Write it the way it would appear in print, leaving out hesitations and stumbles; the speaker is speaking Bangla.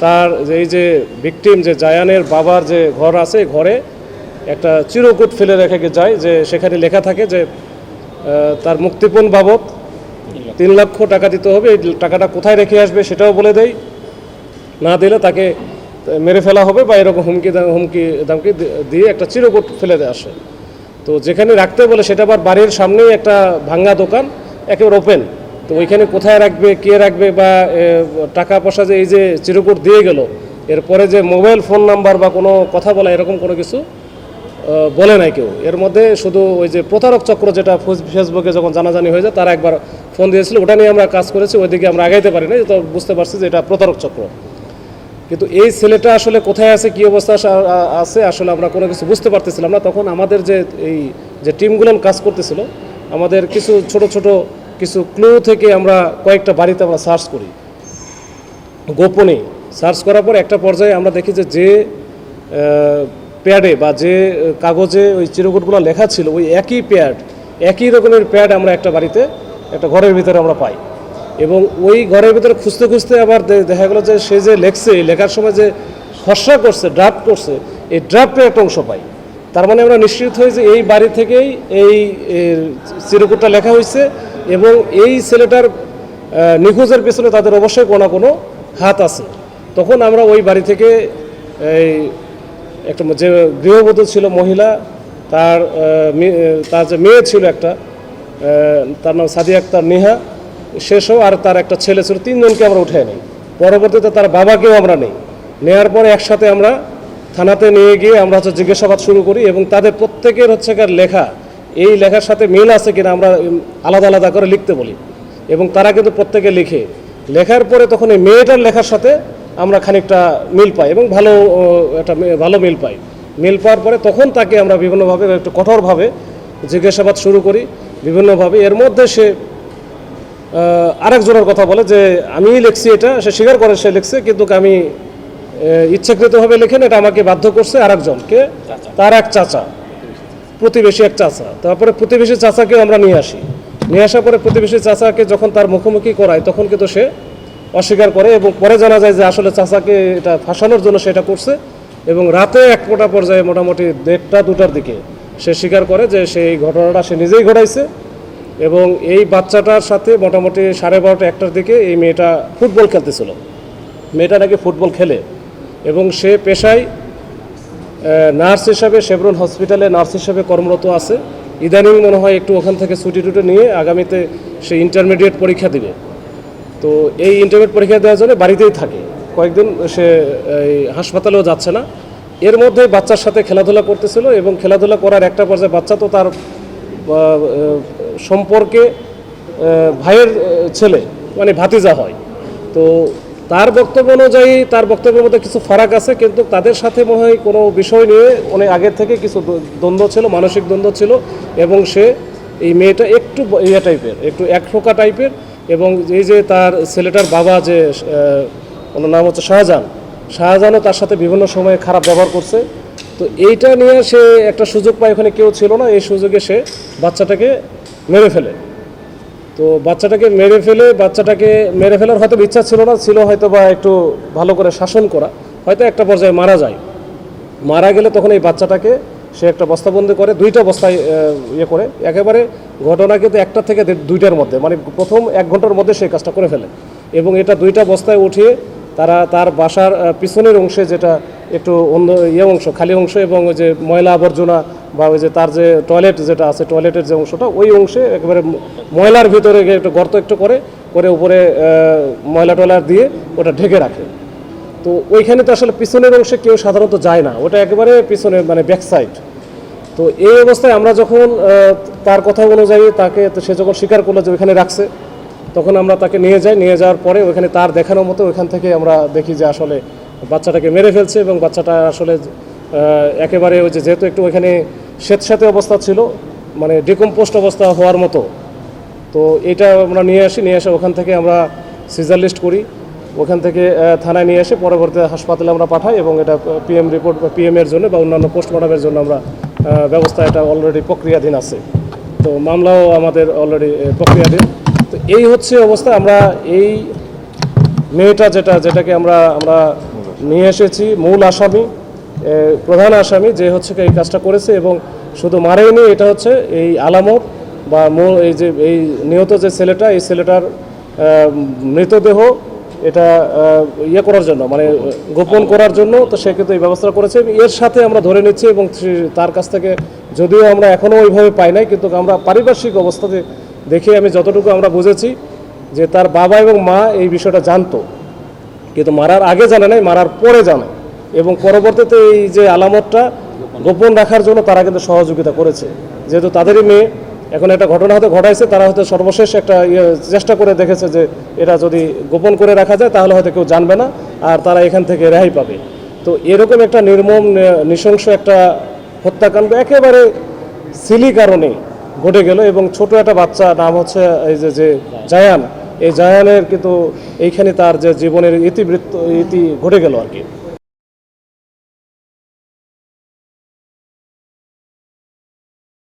তার এই যে ভিকটিম যে জায়ানের বাবার যে ঘর আছে, ঘরে একটা চিরকুট ফেলে রেখে যায়, যে সেখানে লেখা থাকে যে তার মুক্তিপণ বাবদ 3 লক্ষ টাকা দিতে হবে। এই টাকাটা কোথায় রেখে আসবে সেটাও বলে দেয়, না দিলে তাকে মেরে ফেলা হবে বা এরকম হুমকি দামকি দিয়ে একটা চিরকুট ফেলে দেয় আসে। তো যেখানে রাখতে বলে সেটা আবার বাড়ির সামনেই একটা ভাঙ্গা দোকান, একেবারে ওপেন। তো ওইখানে কোথায় রাখবে, কে রাখবে, বা টাকা পয়সা যে এই যে চিরকুট দিয়ে গেল, এরপরে যে মোবাইল ফোন নাম্বার বা কোনো কথা বলা এরকম কোনো কিছু বলে নাই কেউ। এর মধ্যে শুধু ওই যে প্রতারক চক্র যেটা ফেসবুকে যখন জানাজানি হয়ে যায়, তারা একবার ফোন দিয়েছিল, ওটা নিয়ে আমরা কাজ করেছি, ওইদিকে আমরা আগাইতে পারি না, তো বুঝতে পারছি যে এটা প্রতারক চক্র। কিন্তু এই ছেলেটা আসলে কোথায় আছে, কী অবস্থা আছে, আসলে আমরা কোনো কিছু বুঝতে পারতেছিলাম না। তখন আমাদের এই যে টিমগুলো কাজ করতেছিল, আমাদের কিছু ছোট ছোট কিছু ক্লু থেকে আমরা কয়েকটা বাড়িতে আমরা সার্চ করি, গোপনে সার্চ করার পর একটা পর্যায়ে আমরা দেখি যে প্যাডে বা যে কাগজে ওই চিরকুটগুলো লেখা ছিল, ওই একই প্যাড, একই রকমের প্যাড আমরা একটা বাড়িতে, একটা ঘরের ভিতরে আমরা পাই। এবং ওই ঘরের ভিতরে খুঁজতে খুঁজতে আবার দেখা গেলো যে সে যে লেখছে, লেখার সময় যে খসড়া করছে, ড্রাফট করছে, এই ড্রাফটের একটা অংশ পাই। তার মানে আমরা নিশ্চিত হই যে এই বাড়ি থেকেই এই চিরকুটটা লেখা হয়েছে, এবং এই ছেলেটার নিখোঁজের পেছনে তাদের অবশ্যই কোনো না কোনো হাত আছে। তখন আমরা ওই বাড়ি থেকে এই একটা যে গৃহবধূ ছিল মহিলা, তার যে মেয়ে ছিল একটা, তার নাম সাদিয়া আক্তার নেহা, শেষও আর তার একটা ছেলে ছিল, 3 জনকে আমরা উঠে নিই। পরবর্তীতে তার বাবাকেও আমরা নেই, নেওয়ার পরে একসাথে আমরা থানাতে নিয়ে গিয়ে আমরা জিজ্ঞাসাবাদ শুরু করি, এবং তাদের প্রত্যেকের লেখা এই লেখার সাথে মিল আছে কিনা আমরা আলাদা আলাদা করে লিখতে বলি, এবং তারা কিন্তু প্রত্যেকে লেখার পরে তখন এই মেয়েটার লেখার সাথে আমরা খানিকটা মিল পাই, এবং ভালো মিল পাই। মিল পাওয়ার পরে তখন তাকে আমরা বিভিন্নভাবে একটু কঠোরভাবে জিজ্ঞাসাবাদ শুরু করি বিভিন্নভাবে। এর মধ্যে সে আরেকজনের কথা বলে যে আমি লিখছি, এটা সে স্বীকার করে সে লিখছে, কিন্তু আমি ইচ্ছাকৃতভাবে লিখেন, এটা আমাকে বাধ্য করছে আরেকজনকে, তার এক চাচা, প্রতিবেশী এক চাচা। তারপরে প্রতিবেশী চাচাকেও আমরা নিয়ে আসার পরে প্রতিবেশী চাচাকে যখন তার মুখোমুখি করায়, তখন কিন্তু সে অস্বীকার করে, এবং পরে জানা যায় যে আসলে চাচাকে এটা ফাঁসানোর জন্য সেটা করছে। এবং রাতে এক পর্যায়ে মোটামুটি 1:30-2টার দিকে সে স্বীকার করে যে সেই ঘটনাটা সে নিজেই ঘটাইছে, এবং এই বাচ্চাটার সাথে মোটামুটি 12:30-1টার দিকে এই মেয়েটা ফুটবল খেলতেছিল। মেয়েটা নাকি ফুটবল খেলে, এবং সে পেশায় নার্স হিসাবে শেভরন হসপিটালে নার্স হিসাবে কর্মরত আছে। ইদানিং মনে হয় একটু ওখান থেকে ছুটি নিয়ে আগামীতে সে ইন্টারমিডিয়েট পরীক্ষা দিবে। তো এই ইন্টারমিডিয়েট পরীক্ষা দেওয়ার জন্য বাড়িতেই থাকে, কয়েকদিন সে এই হাসপাতালেও যাচ্ছে না। এর মধ্যে বাচ্চার সাথে খেলাধুলা করতেছিল, এবং খেলাধুলা করার একটা পর্যায়ে বাচ্চা তো তার সম্পর্কে ভাইয়ের ছেলে, মানে ভাতিজা হয়। তো তার বক্তব্য অনুযায়ী তার বক্তব্যের মধ্যে কিছু ফারাক আছে, কিন্তু তাদের সাথে মনে হয় কোনো বিষয় নিয়ে অনেক আগের থেকে কিছু দ্বন্দ্ব ছিল, মানসিক দ্বন্দ্ব ছিল। এবং সে এই মেয়েটা একটু টাইপের, একটু একফোকা টাইপের, এবং এই যে তার ছেলেটার বাবা যে ওনার নাম হচ্ছে শাহজাহানও তার সাথে বিভিন্ন সময়ে খারাপ ব্যবহার করছে। তো এইটা নিয়ে সে একটা সুযোগ পায়, ওখানে কেউ ছিল না, এই সুযোগে সে বাচ্চাটাকে মেরে ফেলে। তো বাচ্চাটাকে মেরে ফেলার হয়তো ইচ্ছা ছিল না, ছিল হয়তো বা একটু ভালো করে শাসন করা, হয়তো একটা পর্যায়ে মারা যায়। মারা গেলে তখন এই বাচ্চাটাকে সে একটা বস্তাবন্দি করে, 2টা বস্তায় করে, একেবারে ঘটনা কিন্তু 1টা থেকে 2টার মধ্যে, মানে প্রথম 1 ঘন্টার মধ্যে সেই কাজটা করে ফেলে। এবং এটা 2টা বস্তায় উঠিয়ে তার বাসার পিছনের অংশে, যেটা একটু অন্য অংশ, খালি অংশ, এবং ওই যে ময়লা আবর্জনা বা ওই যে তার যে টয়লেট যেটা আছে, টয়লেটের যে অংশটা, ওই অংশে একেবারে ময়লার ভিতরে একটু গর্ত করে উপরে ময়লা টয়লার দিয়ে ওটা ঢেকে রাখে। তো ওইখানে তো আসলে পিছনের অংশে কেউ সাধারণত যায় না, ওটা একেবারে পিছনে, মানে ব্যাক সাইড। তো এই অবস্থায় আমরা যখন তার কথা অনুযায়ী সে যখন স্বীকার করলো যে ওইখানে রাখছে, তখন আমরা তাকে নিয়ে যাওয়ার পরে ওইখানে তার দেখানোর মতো ওইখান থেকে আমরা দেখি যে আসলে বাচ্চাটাকে মেরে ফেলছে, এবং বাচ্চাটা আসলে একেবারে ওই যেহেতু একটু ওইখানে স্যাঁতস্যাঁতে অবস্থা ছিল, মানে ডিকম্পোস্ট অবস্থা হওয়ার মতো। তো এটা আমরা নিয়ে আসি ওখান থেকে আমরা সিজার লিস্ট করি, ওখান থেকে থানায় নিয়ে এসে পরবর্তী হাসপাতালে আমরা পাঠাই, এবং এটা পিএমের জন্য বা অন্যান্য পোস্টমর্টমের জন্য আমরা ব্যবস্থা, এটা অলরেডি প্রক্রিয়াধীন আছে। তো মামলাও আমাদের অলরেডি প্রক্রিয়াধীন। তো এই হচ্ছে অবস্থা। আমরা এই মেয়েটা যেটাকে আমরা নিয়ে এসেছি মূল আসামি, প্রধান আসামি যে হচ্ছে এই কাজটা করেছে, এবং শুধু মারেনি, এটা হচ্ছে এই আলামত বা মূল এই নিহত যে ছেলেটা, এই ছেলেটার মৃতদেহ এটা ইয়ে করার জন্য, মানে গোপন করার জন্য, তো সে কিন্তু এই ব্যবস্থা করেছে। এর সাথে আমরা ধরে নিচ্ছি, এবং তার কাছ থেকে যদিও আমরা এখনও ওইভাবে পাই নাই, কিন্তু আমরা পারিপার্শ্বিক অবস্থাতে দেখে আমি যতটুকু আমরা বুঝেছি যে তার বাবা এবং মা এই বিষয়টা জানতো, কিন্তু মারার আগে জানে নাই, মারার পরে জানে, এবং পরবর্তীতে এই যে আলামতটা গোপন রাখার জন্য তারা কিন্তু সহযোগিতা করেছে। যেহেতু তাদেরই মেয়ে, এখন একটা ঘটনা হয়তো ঘটাইছে, তারা হয়তো সর্বশেষ একটা চেষ্টা করে দেখেছে যে এটা যদি গোপন করে রাখা যায় তাহলে হয়তো কেউ জানবে না, আর তারা এখান থেকে রেহাই পাবে। তো এরকম একটা নির্মম নৃশংস একটা হত্যাকাণ্ড একেবারে সিলি কারণে ঘটে গেল, এবং ছোট একটা বাচ্চা, নাম হচ্ছে এই যে জায়ান, এই জায়ানের কিন্তু এইখানে তার যে জীবনের ইতি ঘটে গেল আর কি।